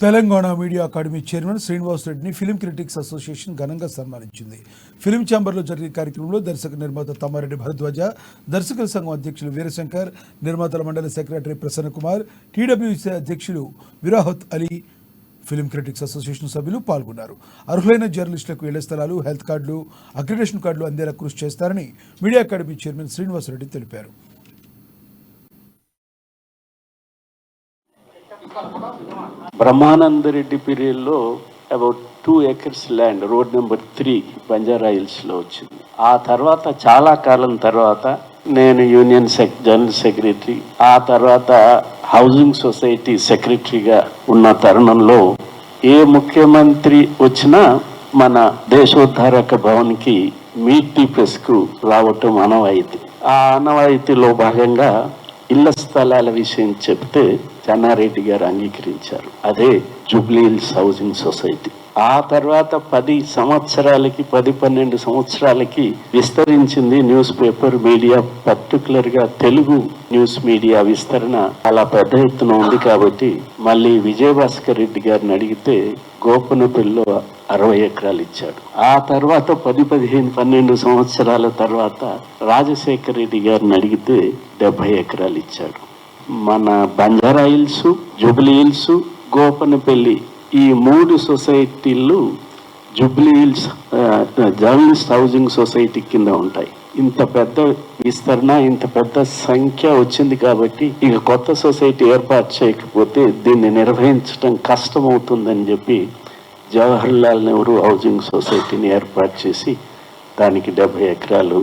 Telangana media academy chairman Srinivas రెడ్డిని film critics association ఘనంగా సన్మానించింది. Film ఛాంబర్లో జరిగిన కార్యక్రమంలో దర్శక నిర్మాత తమ్మారెడ్డి భరద్వాజ, దర్శకుల సంఘం అధ్యక్షులు వీరశంకర్, నిర్మాతల మండలి సెక్రటరీ ప్రసన్న కుమార్, టీడబ్ల్యూసీ అధ్యక్షులు Virahat Ali, film critics association సభ్యులు పాల్గొన్నారు. అర్హులైన జర్నలిస్టులకు ఇళ్ల స్థలాలు, హెల్త్ కార్డులు, అక్రిడేషన్ కార్డులు అందేలా కృషి చేస్తారని media academy chairman Srinivas Reddy తెలిపారు. బ్రహ్మానందరెడ్డి పీరియడ్లో about 2 acres land road number 3 Banjara హిల్స్లో వచ్చింది. ఆ తర్వాత చాలా కాలం తర్వాత నేను యూనియన్ జనరల్ సెక్రటరీ, ఆ తర్వాత హౌసింగ్ సొసైటీ సెక్రటరీగా ఉన్న తరుణంలో ఏ ముఖ్యమంత్రి వచ్చినా మన దేశోద్ధారక భవన్కి మీట్ ది ప్రెస్కు రావటం ఆనవాయితీ. ఆ ఆనవాయితీలో భాగంగా ఇళ్ల స్థలాల విషయం చెప్తే చెన్నారెడ్డి గారు అంగీకరించారు. అదే జూబ్లీ హిల్స్ హౌసింగ్ సొసైటీ. ఆ తర్వాత 10-12 సంవత్సరాలకి విస్తరించింది న్యూస్ పేపర్ మీడియా, పర్టికులర్గా తెలుగు న్యూస్ మీడియా విస్తరణ చాలా పెద్ద ఎత్తున ఉంది. కాబట్టి మళ్ళీ విజయభాస్కర్ రెడ్డి గారిని అడిగితే గోపనపల్లిలో 60 ఎకరాలు ఇచ్చాడు. ఆ తర్వాత 10-12 సంవత్సరాల తర్వాత రాజశేఖర్ రెడ్డి గారిని అడిగితే 70 ఎకరాలు ఇచ్చాడు. మన Banjara hills, Jubilee hills, Gopanapally ఈ 3 సొసైటీలు Jubilee hills journalist housing society కింద ఉంటాయి. ఇంత పెద్ద విస్తరణ, ఇంత పెద్ద సంఖ్య వచ్చింది కాబట్టి ఇక కొత్త సొసైటీ ఏర్పాటు చేయకపోతే దీన్ని నిర్వహించడం కష్టమవుతుందని చెప్పి జవహర్లాల్ నెహ్రూ హౌసింగ్ సొసైటీని ఏర్పాటు చేసి దానికి 70 ఎకరాలు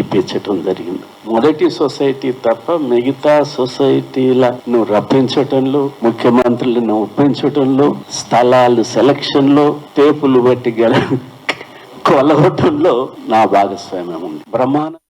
ఇప్పించటం జరిగింది. మొదటి సొసైటీ తప్ప మిగతా సొసైటీలను రప్పించటంలో, ముఖ్యమంత్రులను ఒప్పించటంలో, స్థలాలు సెలక్షన్లో, టేపులు బట్టి కొలవటంలో నా భాగస్వామ్యం ఉంది. బ్రహ్మాండ